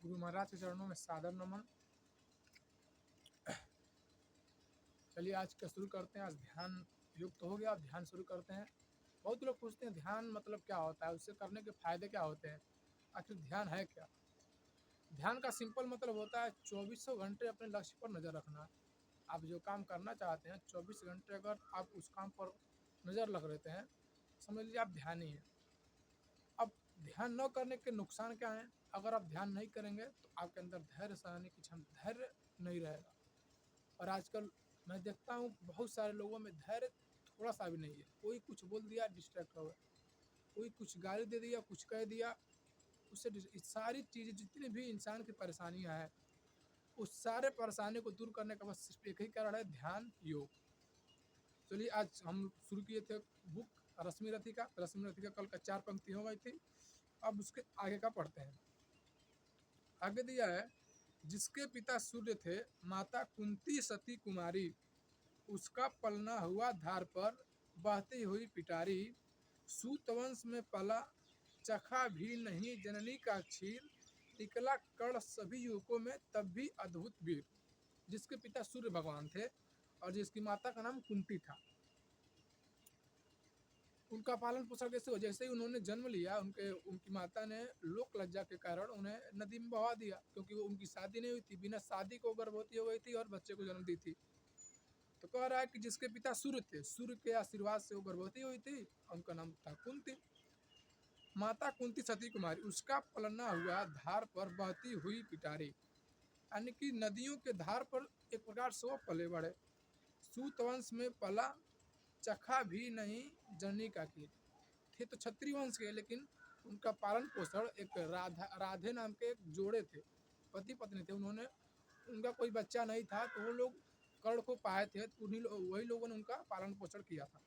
गुरु महाराज के चरणों में सादर नमन। चलिए आज का शुरू करते हैं। आज ध्यान योग तो हो गया, अब ध्यान शुरू करते हैं। बहुत लोग पूछते हैं ध्यान मतलब क्या होता है, उससे करने के फायदे क्या होते हैं, आखिर ध्यान है क्या। ध्यान का सिंपल मतलब होता है 2400 घंटे अपने लक्ष्य पर नज़र रखना। आप जो काम करना चाहते हैं 24 घंटे अगर आप उस काम पर नज़र रख लेते हैं, समझ लीजिए आप ध्यानी हैं। अब ध्यान न करने के नुकसान क्या हैं? अगर आप ध्यान नहीं करेंगे तो आपके अंदर धैर्य सहने की क्षमता, धैर्य नहीं रहेगा। और आजकल मैं देखता हूँ बहुत सारे लोगों में धैर्य थोड़ा सा भी नहीं है। कोई कुछ बोल दिया, डिस्ट्रैक्ट हो गए, कोई कुछ गाली दे दिया, कुछ कह दिया, उससे सारी चीज़ें जितनी भी इंसान की परेशानियाँ हैं, उस सारे परेशानी को दूर करने का बस सिर्फ एक ही कारण है, ध्यान योग। चलिए आज हम शुरू किए थे बुक रश्मि रथी का। रश्मि रथी का कल का 4 पंक्ति हो गई थी। अब उसके आगे का पढ़ते हैं। आगे दिया है, जिसके पिता सूर्य थे, माता कुंती सती कुमारी, उसका पलना हुआ धार पर बहती हुई पिटारी। सूतवंश में पला, चखा भी नहीं जननी का क्षीर, निकला कर्ण सभी युवकों में तब भी अद्भुत वीर। जिसके पिता सूर्य भगवान थे और जिसकी माता का नाम कुंती था। उनका पालन पोषण कैसे हो? जैसे ही उन्होंने जन्म लिया, उनकी माता ने लोक लज्जा के कारण उन्हें नदी में बहा दिया, क्योंकि वो उनकी शादी नहीं हुई थी। बिना शादी को गर्भवती हो गई थी और बच्चे को जन्म दी थी। तो कह रहा है कि जिसके पिता सूर्य थे, सूर्य के आशीर्वाद से वो गर्भवती हुई थी। उनका नाम था कुंती। माता कुंती सती कुमारी, उसका पलना हुआ धार पर बहती हुई पिटारी, यानी कि नदियों के धार पर एक प्रकार से वो पले बढ़े। सूतवंश में पला, चखा भी नहीं जननी का कीट। थे तो क्षत्रिय वंश के, लेकिन उनका पालन पोषण एक राधे नाम के एक जोड़े थे, पति पत्नी थे। उनका कोई बच्चा नहीं था, तो वो लोग कर्ण को पाए थे, तो वही लोगों ने उनका पालन पोषण किया था।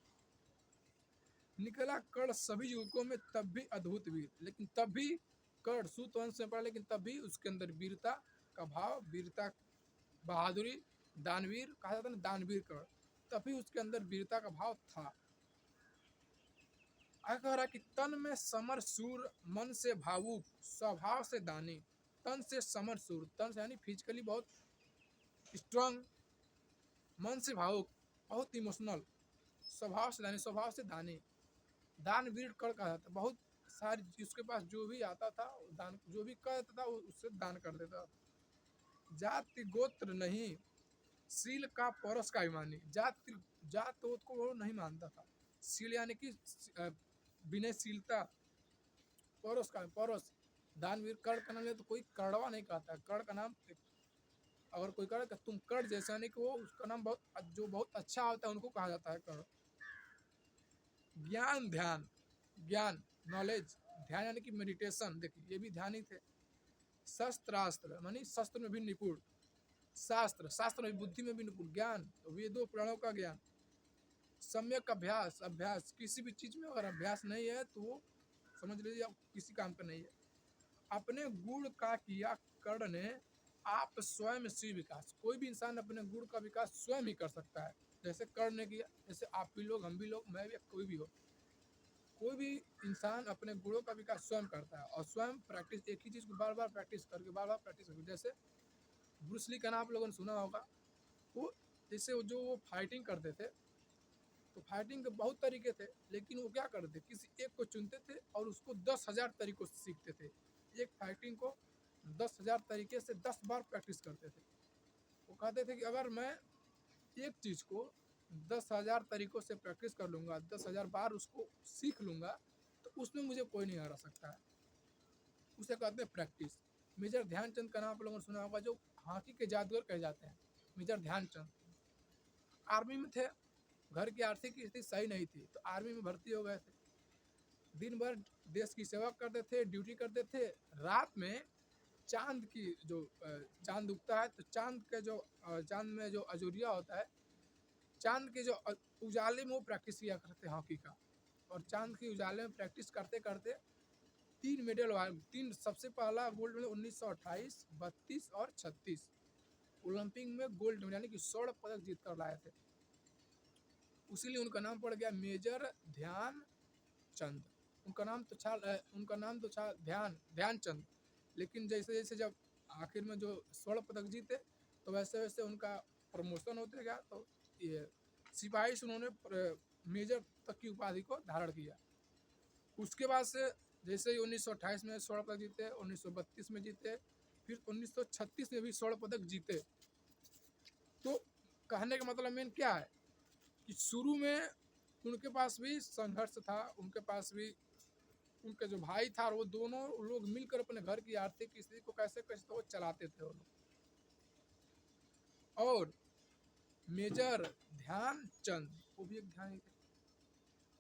निकला कर्ण सभी युवकों में तब भी अद्भुत वीर, लेकिन तब भी कर्ण सूतवंश में पड़ा, लेकिन तब भी उसके अंदर वीरता का भाव, वीरता, बहादुरी, दानवीर कहा जाता है ना, दानवीर कर्ण, तभी उसके अंदर वीरता का भाव था। आगे कह रहा कि तन में समर सूर, मन से भावुक, स्वभाव से दानी। तन से समर सूर, तन से यानी फिजिकली बहुत स्ट्रांग, मन से भावुक, बहुत इमोशनल, स्वभाव से दानी, स्वभाव से दानी। दानवीर कर्ण कहा जाता, बहुत सारी उसके पास जो भी आता था दान, जो भी कर देता था उससे दान कर देता। जाति गोत्र नहीं, सील का परस का अभिमानी। जात तो को वो नहीं मानता था। सील यानी कि विनयशीलता, परोस का परोस। दानवीर कर्ण का नाम ले तो कोई कड़वा नहीं कहता। कर्ण का नाम अगर कोई कहे तुम कर्ण जैसा, नहीं कि वो उसका नाम बहुत अच्छा होता है, उनको कहा जाता है कर्ण। ज्ञान ध्यान, ज्ञान नॉलेज, ध्यान यानी कि मेडिटेशन, देखिए ये भी ध्यान ही थे। शस्त्रास्त्र मानी शस्त्र में भी निपुण, शास्त्र, शास्त्र में भी, बुद्धि में भी निपुण। ज्ञान तो वेदों पुराणों का ज्ञान। सम्यक अभ्यास, अभ्यास किसी भी चीज में अगर अभ्यास नहीं है तो वो समझ लीजिए आप किसी काम का नहीं है। अपने गुण का किया कर्ण ने, आप स्वयं श्री विकास। कोई भी इंसान अपने गुण का विकास स्वयं ही कर सकता है, जैसे कर्ण ने किया। जैसे आप भी लोग, हम भी लोग, मैं भी, कोई भी हो, कोई भी इंसान अपने गुणों का विकास स्वयं करता है। और स्वयं प्रैक्टिस, एक ही चीज़ को बार बार प्रैक्टिस करके, बार बार प्रैक्टिस करके। जैसे ब्रूस ली का नाम आप लोगों ने सुना होगा। वो जैसे वो फाइटिंग करते थे, तो फाइटिंग के बहुत तरीके थे, लेकिन वो क्या करते थे, किसी एक को चुनते थे और उसको 10,000 तरीकों से सीखते थे। एक फाइटिंग को 10,000 तरीके से 10 बार प्रैक्टिस करते थे। वो कहते थे कि अगर मैं एक चीज़ को 10,000 तरीकों से प्रैक्टिस कर लूँगा, 10,000 बार उसको सीख लूँगा, तो उसमें मुझे कोई नहीं हरा सकता है। उसे कहते हैं प्रैक्टिस। मेजर ध्यानचंद का नाम आप लोगों ने सुना होगा, जो हॉकी के जादूगर कहे जाते हैं, मेजर ध्यानचंद। आर्मी में थे, घर की आर्थिक स्थिति सही नहीं थी, तो आर्मी में भर्ती हो गए थे। दिन भर देश की सेवा करते थे, ड्यूटी करते थे। रात में चांद की जो चांद उगता है, तो चांद में जो अजूरिया होता है, चांद के जो उजाले में वो प्रैक्टिस किया करते हैं हॉकी का। और चांद के उजाले में प्रैक्टिस करते करते 3 मेडल, 3, सबसे पहला गोल्ड मेडल 1928, 32 और 36 ओलंपिक में गोल्ड मेडल यानी कि स्वर्ण पदक जीत कर लाए थे। उसीलिए उनका नाम पड़ गया मेजर ध्यानचंद। उनका नाम तो था ध्यानचंद, लेकिन जैसे जैसे जब आखिर में जो स्वर्ण पदक जीते तो वैसे वैसे उनका प्रमोशन होते गया, तो ये सिपाही से उन्होंने मेजर तक की उपाधि को धारण किया। उसके बाद से जैसे ही 1928 में स्वर्ण पदक जीते, 1932 में जीते, फिर 1936 में भी स्वर्ण पदक जीते। तो कहने का मतलब मेन क्या है कि शुरू में उनके पास भी संघर्ष था, उनके पास भी उनके जो भाई था वो दोनों लोग मिलकर अपने घर की आर्थिक स्थिति को कैसे कैसे तो वो चलाते थे वो लोग। और मेजर ध्यानचंद वो भी एक ध्यान थे।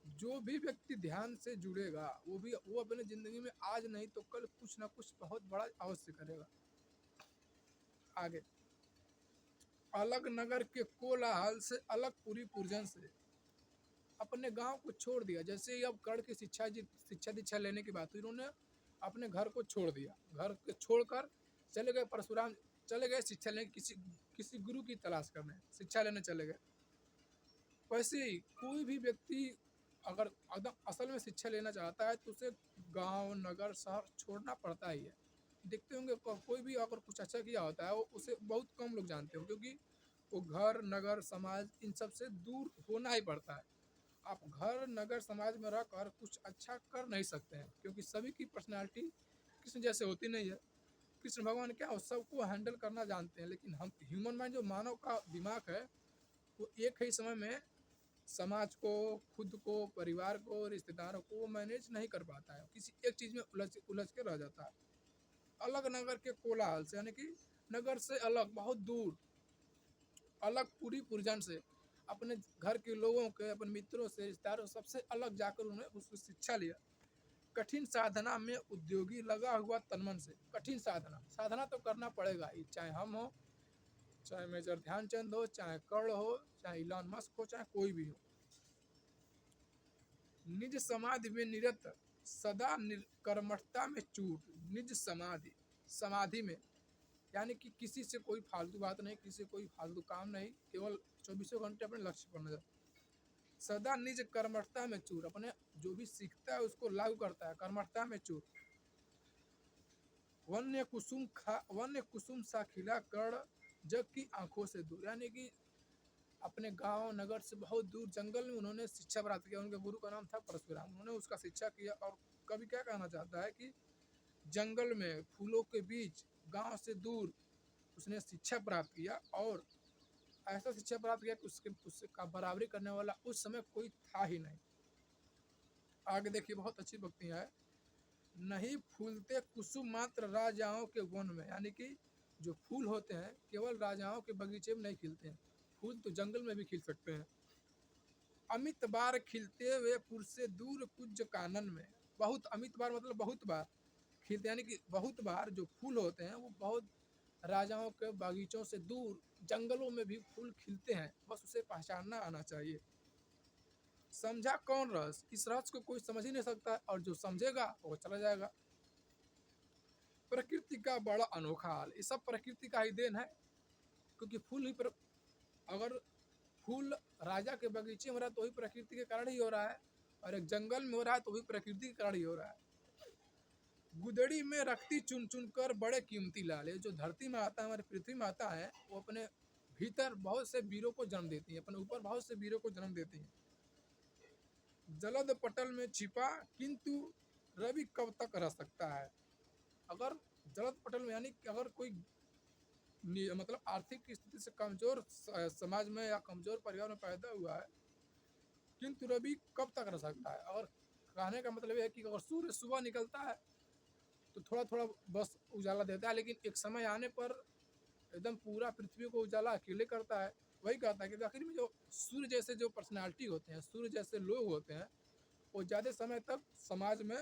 जो भी व्यक्ति ध्यान से जुड़ेगा वो अपने जिंदगी में आज नहीं तो कल कुछ ना कुछ बहुत बड़ा अवश्य करेगा। आगे, अलग नगर के कोलाहल से अलग पूरी पुरजन से अपने गांव को छोड़ दिया। जैसे ही अब कर्ण की शिक्षा दीक्षा लेने की बात हुई, उन्होंने अपने घर को छोड़ दिया। घर को छोड़कर चले गए परशुराम, चले गए शिक्षा लेने, किसी गुरु की तलाश करने, शिक्षा लेने चले गए। वैसे ही कोई भी व्यक्ति अगर एकदम असल में शिक्षा लेना चाहता है तो उसे गांव नगर शहर छोड़ना पड़ता ही है। देखते होंगे कोई भी अगर कुछ अच्छा किया होता है वो उसे बहुत कम लोग जानते हो, क्योंकि वो घर नगर समाज इन सब से दूर होना ही पड़ता है। आप घर नगर समाज में रहकर कुछ अच्छा कर नहीं सकते हैं, क्योंकि सभी की पर्सनालिटी कृष्ण जैसे होती नहीं है। कृष्ण भगवान क्या सबको हैंडल करना जानते हैं, लेकिन हम ह्यूमन माइंड जो मानव का दिमाग है वो एक ही समय में समाज को, खुद को, परिवार को, रिश्तेदारों को मैनेज नहीं कर पाता है। किसी एक चीज़ में उलझ के रह जाता है। अलग नगर के कोलाहल से, यानी कि नगर से अलग, बहुत दूर, अलग पूरी पुरजन से, अपने घर के लोगों के, अपने मित्रों से, रिश्तेदारों सबसे अलग जाकर उन्होंने उसको शिक्षा लिया। कठिन साधना में उद्योगी लगा हुआ तनमन से। कठिन साधना तो करना पड़ेगा ही, चाहे हम हो, चाहे मेजर ध्यानचंद हो, चाहे कर्ण हो, चाहे इलॉन मस्क हो, चाहे कोई भी हो। निज समाधि में निरत सदा कर्मठता में चूट। निज समाधि, समाधि में यानी कि किसी से कोई फालतू बात नहीं, किसी से कोई फालतू काम नहीं, केवल 24 घंटे अपने लक्ष्य पर नजर। सदा निज कर्मठता में चूर, अपने जो भी सीखता है उसको लागू करता है, कर्मठता में चूर। वन्य कुसुम सा खिला कर्ण जग की आंखों से दूर, यानी कि अपने गांव नगर से बहुत दूर जंगल में उन्होंने शिक्षा प्राप्त किया। उनके गुरु का नाम था परशुराम। उन्होंने उसका शिक्षा किया। और कवि क्या कहना चाहता है कि जंगल में फूलों के बीच गांव से दूर उसने शिक्षा प्राप्त किया, और ऐसा शिक्षा प्राप्त किया कि उससे का बराबरी करने वाला उस समय कोई था ही नहीं। आगे देखिए, बहुत अच्छी पंक्तियां है। नहीं फूलते कुसुम मात्र राजाओं के वन में, यानी कि जो फूल होते हैं केवल राजाओं के बगीचे में नहीं खिलते हैं, फूल तो जंगल में भी खिल सकते हैं। अमित बार खिलते हुए पुर से दूर कुछ कानन में। बहुत अमित बार मतलब बहुत बार खिलते, यानी कि बहुत बार जो फूल होते हैं वो बहुत राजाओं के बागीचों से दूर जंगलों में भी फूल खिलते हैं, बस उसे पहचानना आना चाहिए। समझा कौन रस, इस रस को कोई समझ ही नहीं सकता, और जो समझेगा वो चला जाएगा। प्रकृति का बड़ा अनोखा हाल, ये सब प्रकृति का ही देन है, क्योंकि फूल ही अगर फूल राजा के बगीचे में रहा तो वही प्रकृति के कारण ही हो रहा है, और एक जंगल में हो रहा है तो वही प्रकृति के कारण ही हो रहा है। गुदड़ी में रखती चुन चुन कर बड़े कीमती लाल, ये जो धरती माता हमारी पृथ्वी माता है वो अपने भीतर बहुत से वीरों को जन्म देती है, अपने ऊपर बहुत से वीरों को जन्म देती है। जलद पटल में छिपा किंतु रवि कब तक रह सकता है। अगर जलद पटल में, यानी अगर कोई मतलब आर्थिक स्थिति से कमजोर समाज में या कमजोर परिवार में पैदा हुआ है, किंतु रवि कब तक रह सकता है। और कहने का मतलब यह है कि अगर सूर्य सुबह निकलता है तो थोड़ा थोड़ा बस उजाला देता है, लेकिन एक समय आने पर एकदम पूरा पृथ्वी को उजाला अकेले करता है। वही कहता है कि आखिर में जो सूर्य जैसे जो पर्सनालिटी होते हैं, सूर्य जैसे लोग होते हैं, वो ज़्यादा समय तक समाज में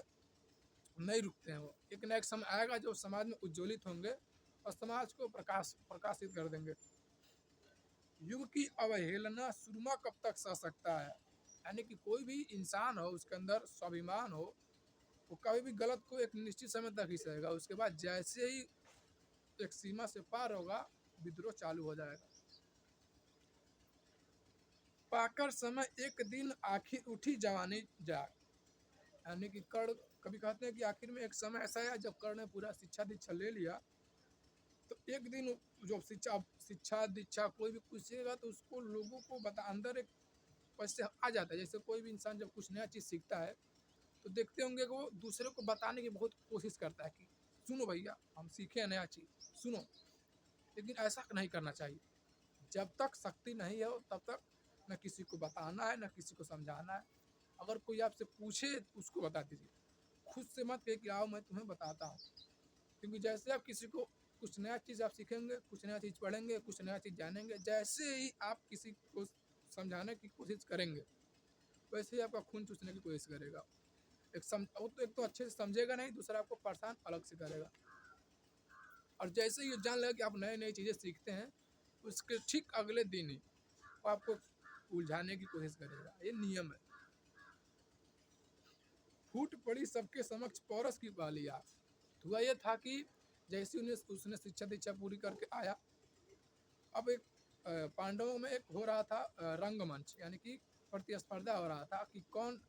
नहीं रुकते हैं। वो एक न एक समय आएगा जो समाज में उज्ज्वलित होंगे और समाज को प्रकाशित कर देंगे। युग की अवहेलना सुरमा कब तक सह सकता है, यानी कि कोई भी इंसान हो उसके अंदर स्वाभिमान हो, वो कभी भी गलत को एक निश्चित समय तक ही सहेगा, उसके बाद जैसे ही एक सीमा से पार होगा विद्रोह चालू हो जाएगा। पाकर समय एक दिन आखिर उठी जवानी जाग, यानी कि कर्ण कभी कहते हैं कि आखिर में एक समय ऐसा है जब कर्ण ने पूरा शिक्षा दीक्षा ले लिया तो एक दिन जो शिक्षा दीक्षा कोई भी पूछेगा तो उसको लोगों को बता अंदर एक वैसे आ जाता है। जैसे कोई भी इंसान जब कुछ नया चीज़ सीखता है तो देखते होंगे कि वो दूसरे को बताने की बहुत कोशिश करता है कि सुनो भैया हम सीखे नया चीज़ सुनो। लेकिन ऐसा नहीं करना चाहिए। जब तक शक्ति नहीं है तब तक न किसी को बताना है न किसी को समझाना है। अगर कोई आपसे पूछे तो उसको बता दीजिए, खुद से मत कहिए कि आओ मैं तुम्हें बताता हूँ। क्योंकि जैसे आप किसी को कुछ नया चीज़ आप सीखेंगे, कुछ नया चीज़ पढ़ेंगे, कुछ नया चीज़ जानेंगे, जैसे ही आप किसी को समझाने की कोशिश करेंगे वैसे ही आपका खून चूसने की कोशिश करेगा। एक तो अच्छे से समझेगा नहीं, दूसरा आपको परेशान अलग से करेगा। और जैसे ही जान लेगा कि आप नई नई चीज़ें सीखते हैं उसके ठीक अगले दिन ही वो आपको उलझाने की कोशिश करेगा। ये नियम है। फूट पड़ी सबके समक्ष पौरस की बालिया। हुआ ये था कि जैसे उसने शिक्षा दीक्षा पूरी करके आया, अब एक पांडवों में एक हो रहा था रंगमंच, यानी कि प्रतिस्पर्धा हो रहा था कि कौन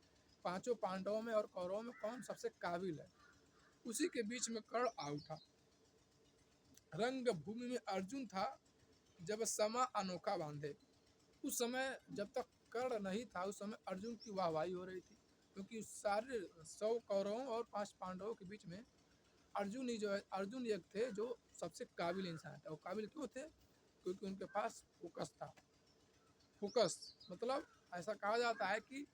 पांचों पांडवों में और कौरवों में कौन सबसे काबिल है। उसी के बीच में कर्ण आ उठा। रंग भूमि में अर्जुन था जब समा अनोखा बांधे। उस समय जब तक कर्ण नहीं था उस समय अर्जुन की वाहवाही हो रही थी, क्योंकि सारे 100 कौरवों और 5 पांडवों के बीच में अर्जुन ही जो है अर्जुन एक थे जो सबसे काबिल इंसान था। वो काबिल क्यों थे? क्योंकि उनके पास फोकस था। फोकस मतलब ऐसा कहा जाता है कि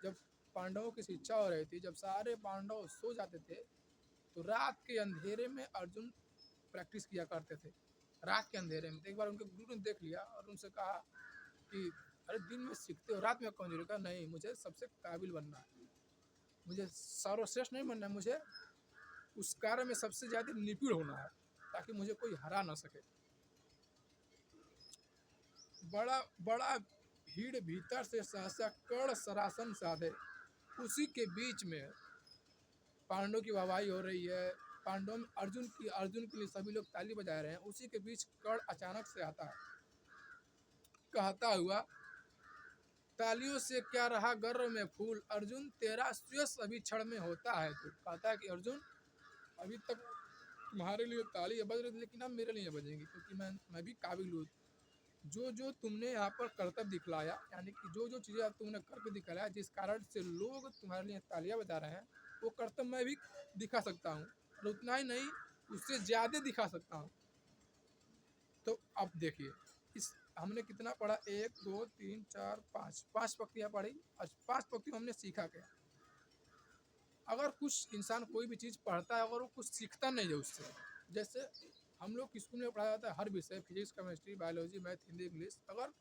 जब पांडवों की शिक्षा हो रही थी, जब सारे पांडव सो जाते थे तो रात के अंधेरे में अर्जुन प्रैक्टिस किया करते थे। रात के अंधेरे में। तो एक बार उनके गुरु ने देख लिया और उनसे कहा कि अरे दिन में सीखते हो रात में कौन जरूरी? कहा नहीं, मुझे सबसे काबिल बनना है, मुझे सर्वश्रेष्ठ नहीं बनना है, मुझे उस कार्य में सबसे ज़्यादा निपुण होना है ताकि मुझे कोई हरा ना सके। बड़ा बड़ा भीड़ भीतर से सहसा कर्ण सरासन साधे। उसी के बीच में पांडवों की वाहवाही हो रही है, पांडवों में अर्जुन के लिए सभी लोग ताली बजा रहे हैं। उसी के बीच कर्ण अचानक से आता है, कहता हुआ तालियों से क्या रहा गर्व में फूल, अर्जुन तेरा श्रेयस अभी क्षण में होता है। तो कहता है कि अर्जुन अभी तक तुम्हारे लिए ताली बज रही थी लेकिन अब मेरे लिए बजेंगी, क्योंकि मैं भी काबिल हूँ। जो जो तुमने यहाँ पर कर्तव्य दिखलाया, यानी कि जो जो चीज़ें तुमने करके दिखलाया जिस कारण से लोग तुम्हारे लिए तालियां बजा रहे हैं, वो कर्तव्य मैं भी दिखा सकता हूँ और उतना ही नहीं उससे ज़्यादा दिखा सकता हूँ। तो अब देखिए इस हमने कितना पढ़ा, 1 2 3 4 5 पंक्तियाँ पढ़ी और 5 पंक्तियों हमने सीखा क्या? अगर कुछ इंसान कोई भी चीज़ पढ़ता है अगर वो कुछ सीखता नहीं है उससे, जैसे हम लोग स्कूल में पढ़ाया जाता है हर विषय physics chemistry biology math Hindi English, अगर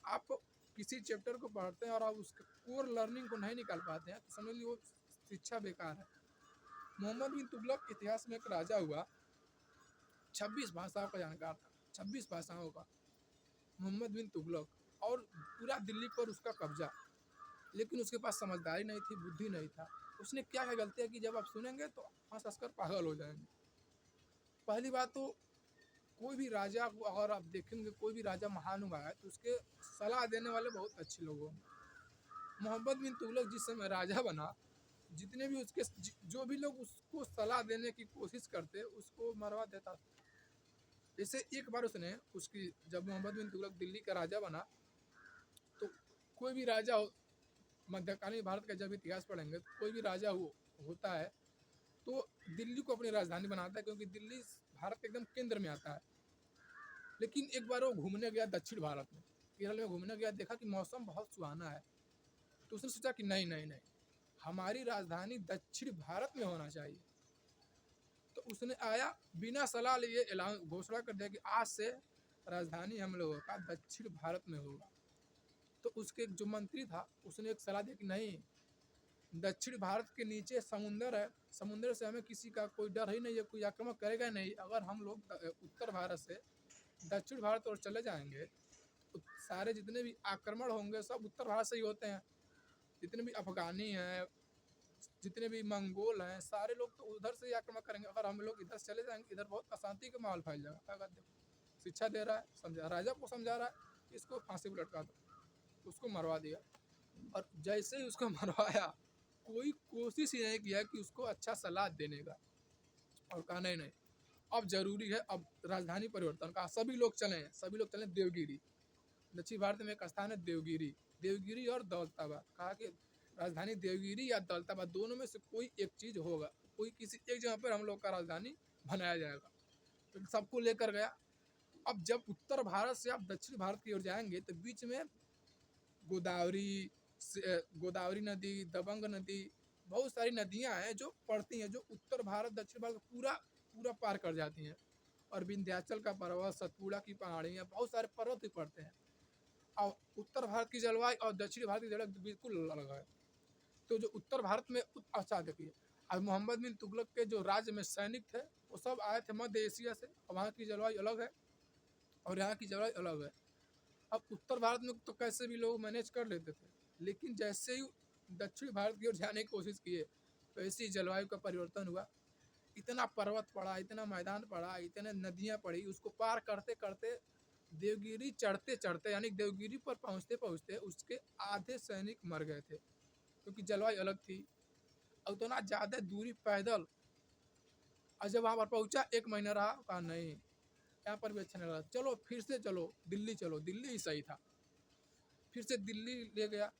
आप किसी चैप्टर को पढ़ते हैं और आप उसके कोर लर्निंग को नहीं निकाल पाते हैं तो समझ लीजिए वो शिक्षा बेकार है। मोहम्मद बिन तुगलक इतिहास में एक राजा हुआ, 26 भाषाओं का जानकार था, 26 भाषाओं का मोहम्मद बिन तुगलक, और पूरा दिल्ली पर उसका कब्जा। लेकिन उसके पास समझदारी नहीं थी, बुद्धि नहीं था। उसने क्या क्या गलतियाँ की जब आप सुनेंगे तो हंस हंस कर पागल हो जाएंगे। पहली बात तो कोई भी राजा को अगर आप देखेंगे, कोई भी राजा महान हुआ है तो उसके सलाह देने वाले बहुत अच्छे लोग होंगे। मोहम्मद बिन तुगलक जिस समय राजा बना, जितने भी उसके जो भी लोग उसको सलाह देने की कोशिश करते उसको मरवा देता था। जैसे एक बार उसने उसकी जब मोहम्मद बिन तुगलक दिल्ली का राजा बना तो कोई भी राजा हो, मध्यकालीन भारत का जब इतिहास पढ़ेंगे तो कोई भी राजा होता है तो दिल्ली को अपनी राजधानी बनाता है, क्योंकि दिल्ली भारत के एकदम केंद्र में आता है। लेकिन एक बार वो घूमने गया दक्षिण भारत में, केरल में घूमने गया, देखा कि मौसम बहुत सुहाना है, तो उसने सोचा कि नहीं नहीं नहीं, हमारी राजधानी दक्षिण भारत में होना चाहिए। तो उसने आया बिना सलाह लिए ऐलान घोषणा कर दिया कि आज से राजधानी हम लोगों का दक्षिण भारत में होगा। तो उसके जो मंत्री था उसने एक सलाह दी कि नहीं, दक्षिण भारत के नीचे समुंदर है, समुंदर से हमें किसी का कोई डर ही नहीं है, कोई आक्रमण करेगा नहीं। अगर हम लोग उत्तर भारत से दक्षिण भारत और चले जाएंगे तो सारे जितने भी आक्रमण होंगे सब उत्तर भारत से ही होते हैं। जितने भी अफगानी हैं, जितने भी मंगोल हैं, सारे लोग तो उधर से ही आक्रमण करेंगे। अगर हम लोग इधर चले जाएंगे इधर बहुत अशांति का माहौल फैल जाएगा। अगर देखो शिक्षा दे रहा है, समझा, राजा को समझा रहा है इसको फांसी पर लटका दो, उसको मरवा दिया। और जैसे ही उसको मरवाया कोई कोशिश ही नहीं किया कि उसको अच्छा सलाह देने का, और कहा नहीं नहीं अब जरूरी है अब राजधानी परिवर्तन का। सभी लोग चलें देवगिरी। दक्षिण भारत में एक स्थान है देवगिरी, देवगिरी और दौलताबाद। कहा कि राजधानी देवगिरी या दौलताबाद दोनों में से कोई एक चीज होगा, कोई किसी एक जगह पर हम लोग का राजधानी बनाया जाएगा। तो सबको लेकर गया। अब जब उत्तर भारत से आप दक्षिण भारत की ओर जाएंगे तो बीच में गोदावरी गोदावरी नदी, दबंग नदी, बहुत सारी नदियां हैं जो पड़ती हैं, जो उत्तर भारत दक्षिण भारत पूरा पूरा पार कर जाती हैं। और विंध्याचल का पर्वत, सतपुड़ा की पहाड़ियाँ, बहुत सारे पर्वत भी पड़ते हैं। और उत्तर भारत की जलवायु और दक्षिण भारत की जलवायु बिल्कुल अलग है। तो जो उत्तर भारत में अच्छा देखिए, अब मोहम्मद बिन तुगलक के जो राज्य में सैनिक थे वो सब आए थे मध्य एशिया से, और वहाँ की जलवायु अलग है और यहाँ की जलवायु अलग है। अब उत्तर भारत में तो कैसे भी लोग मैनेज कर लेते थे, लेकिन जैसे ही दक्षिण भारत की ओर जाने की कोशिश किए तो ऐसी जलवायु का परिवर्तन हुआ। इतना पर्वत पड़ा, इतना मैदान पड़ा, इतने नदियाँ पड़ी, उसको पार करते करते देवगिरी चढ़ते चढ़ते यानी देवगिरी पर पहुँचते पहुँचते उसके आधे सैनिक मर गए थे, क्योंकि जलवायु अलग थी। और उतना ज़्यादा दूरी पैदल, और जब वहाँ पर पहुँचा 1 महीना रहा, कहा नहीं यहाँ पर भी अच्छा नहीं रहा, चलो फिर से चलो दिल्ली, चलो दिल्ली ही सही था। फिर से दिल्ली ले गया।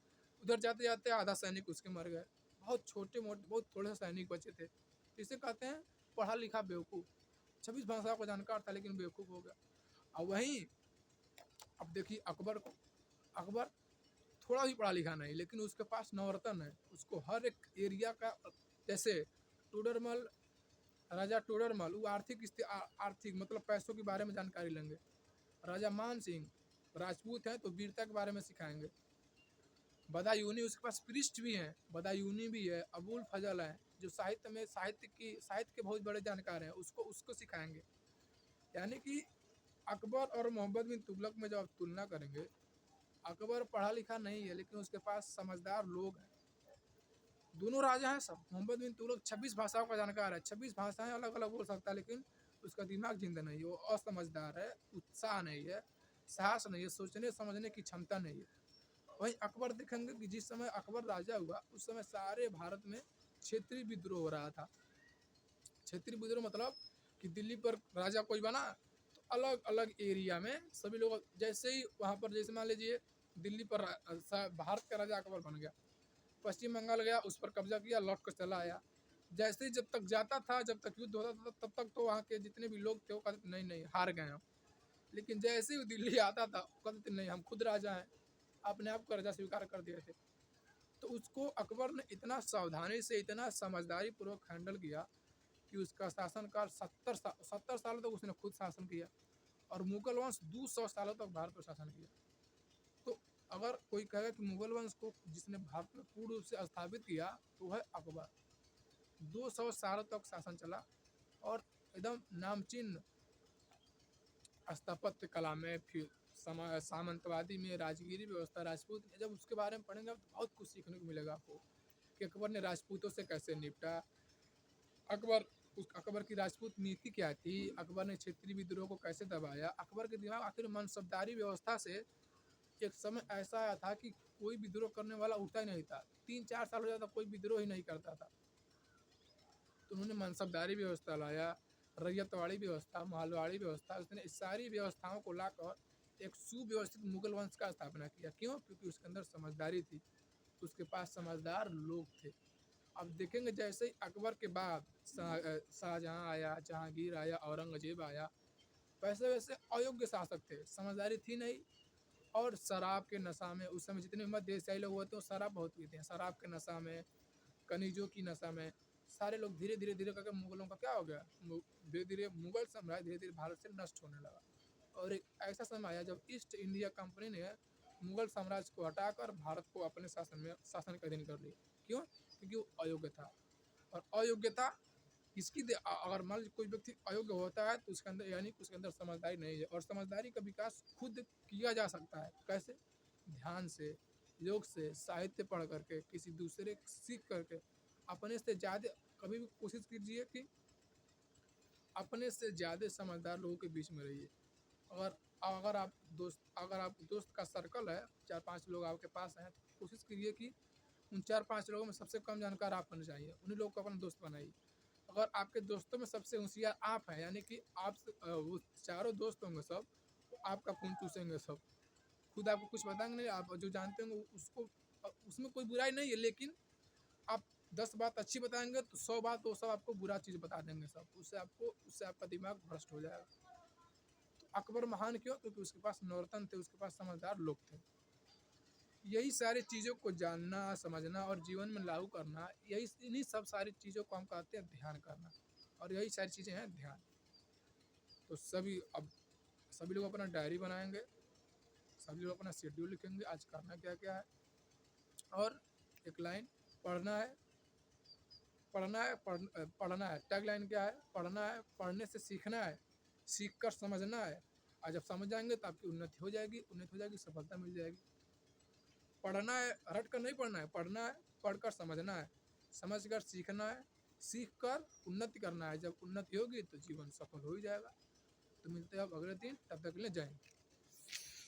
उधर जाते जाते आधा सैनिक उसके मर गए। बहुत छोटे मोटे, बहुत थोड़े से सैनिक बचे थे। इसे कहते हैं पढ़ा लिखा बेवकूफ़। 26 भाषाओं का जानकार था लेकिन बेवकूफ़ हो गया। और वहीं अब देखिए अकबर को, अकबर थोड़ा भी पढ़ा लिखा नहीं, लेकिन उसके पास नवरत्न है। उसको हर एक एरिया का, जैसे टोडरमल, राजा टोडरमल, वो आर्थिक मतलब पैसों के बारे में जानकारी लेंगे। राजा मान सिंह राजपूत हैं तो वीरता के बारे में सिखाएंगे। बदायूनी उसके पास पृष्ठ भी हैं, बदायूनी भी है। अबुल फजल है जो साहित्य के बहुत बड़े जानकार हैं, उसको सिखाएंगे। यानी कि अकबर और मोहम्मद बिन तुगलक में जब आप तुलना करेंगे, अकबर पढ़ा लिखा नहीं है लेकिन उसके पास समझदार लोग हैं। दोनों राजा हैं सब। मोहम्मद बिन तुगलक 26 भाषाओं का जानकार है, 26 भाषाएं अलग अलग बोल सकता है, लेकिन उसका दिमाग जिंदा नहीं है, वो असमझदार है, उत्साह नहीं है, साहस नहीं है, सोचने समझने की क्षमता नहीं है। वहीं अकबर देखेंगे कि जिस समय अकबर राजा हुआ उस समय सारे भारत में क्षेत्रीय विद्रोह हो रहा था। क्षेत्रीय विद्रोह मतलब कि दिल्ली पर राजा कोई बना तो अलग अलग एरिया में सभी लोग, जैसे ही वहाँ पर, जैसे मान लीजिए दिल्ली पर भारत का राजा अकबर बन गया, पश्चिम बंगाल गया, उस पर कब्जा किया, लौट कर चला आया। जैसे ही जब तक जाता था, जब तक युद्ध होता था, तब तक तो वहाँ के जितने भी लोग थे वो कहते नहीं नहीं हार गए हम। लेकिन जैसे ही दिल्ली आता था कहते नहीं हम खुद राजा हैं, अपने आप को राजा स्वीकार कर दिए थे। तो उसको अकबर ने इतना सावधानी से, इतना समझदारी पूर्वक हैंडल किया कि उसका शासनकाल 70 सालों तक उसने खुद शासन किया, और मुगल वंश 200 सालों तक भारत पर शासन किया। तो अगर कोई कहेगा कि मुगल वंश को जिसने भारत में पूर्ण रूप से स्थापित किया तो है अकबर। 200 सालों तक शासन चला, और एकदम नामचीन स्थापत्य कला में, फिर सामंतवादी में, राजगिरी व्यवस्था, राजपूत में, जब उसके बारे में पढ़ेंगे तो बहुत कुछ सीखने को मिलेगा आपको कि अकबर ने राजपूतों से कैसे निपटा, अकबर की राजपूत नीति क्या थी, अकबर ने क्षेत्रीय विद्रोह को कैसे दबाया। अकबर के दिमाग आखिर मनसबदारी व्यवस्था से एक समय ऐसा आया था कि कोई विद्रोह करने वाला उठता ही नहीं था, 3-4 साल हो जाता कोई विद्रोह ही नहीं करता था। तो उन्होंने मनसबदारी व्यवस्था लाया, रैयतवाड़ी व्यवस्था, मालवाड़ी व्यवस्था, उसने इस सारी व्यवस्थाओं को लाकर एक सुव्यवस्थित मुगल वंश का स्थापना किया। क्यों? क्योंकि उसके अंदर समझदारी थी, उसके पास समझदार लोग थे। अब देखेंगे जैसे ही अकबर के बाद शाहजहाँ आया, जहांगीर आया, औरंगजेब आया, वैसे वैसे अयोग्य शासक थे, समझदारी थी नहीं, और शराब के नशा में, उस समय जितने मध्य एशियाई लोग होते हैं शराब बहुत पीते हैं, शराब के नशा में, खनिजों की नशा में सारे लोग धीरे धीरे धीरे करके मुगलों का क्या हो गया, धीरे धीरे मुगल साम्राज्य धीरे धीरे भारत से नष्ट होने लगा। और एक ऐसा समय आया जब ईस्ट इंडिया कंपनी ने मुगल साम्राज्य को हटाकर भारत को अपने शासन के अधीन कर लिया। क्यों? क्योंकि वो अयोग्य था। और अयोग्यता अगर मान लीजिए कोई व्यक्ति अयोग्य होता है तो उसके अंदर, यानी उसके अंदर समझदारी नहीं है। और समझदारी का विकास खुद किया जा सकता है। कैसे? ध्यान से, योग से, साहित्य पढ़ करके, किसी दूसरे सीख करके। अपने से ज़्यादा कभी भी कोशिश कीजिए कि अपने से ज़्यादा समझदार लोगों के बीच में रहिए। अगर आप दोस्त का सर्कल है, 4-5 लोग आपके पास हैं, तो कोशिश कीजिए कि उन 4-5 लोगों में सबसे कम जानकार आप होने चाहिए, उन्हीं लोगों को अपना दोस्त बनाइए। और आपके दोस्तों में सबसे होशियार आप हैं, यानी कि आप वो चारों दोस्त होंगे सब, तो आपका खून चूसेंगे सब। खुद आपको कुछ बताएँगे नहीं, आप जो जानते होंगे उसको उसमें कोई बुराई नहीं है, लेकिन आप 10 बात अच्छी बताएँगे तो 100 बात वो सब आपको बुरा चीज़ बता देंगे सब। उससे आपका दिमाग भ्रष्ट हो जाएगा। तो अकबर महान क्यों? क्योंकि उसके पास नौरतन थे, उसके पास समझदार लोग थे। यही सारी चीज़ों को जानना, समझना और जीवन में लागू करना, यही इन्हीं सब सारी चीज़ों को हम कहते हैं ध्यान करना, और यही सारी चीज़ें हैं ध्यान। तो सभी लोग अपना डायरी बनाएँगे, सभी लोग अपना शेड्यूल लिखेंगे, आज करना क्या-क्या है, और एक लाइन पढ़ना है, पढ़ना है। टैगलाइन क्या है? पढ़ना है, पढ़ने से सीखना है, सीख कर समझना है, और जब समझ जाएँगे तो आपकी उन्नति हो जाएगी, सफलता मिल जाएगी। पढ़ना है, रट कर नहीं पढ़ना है, पढ़ना है, पढ़कर समझना है, समझ कर सीखना है, सीख कर उन्नति करना है। जब उन्नति होगी तो जीवन सफल हो ही जाएगा। तो मिलते हैं अब अगले दिन, तब तक के लिए जय हिंद।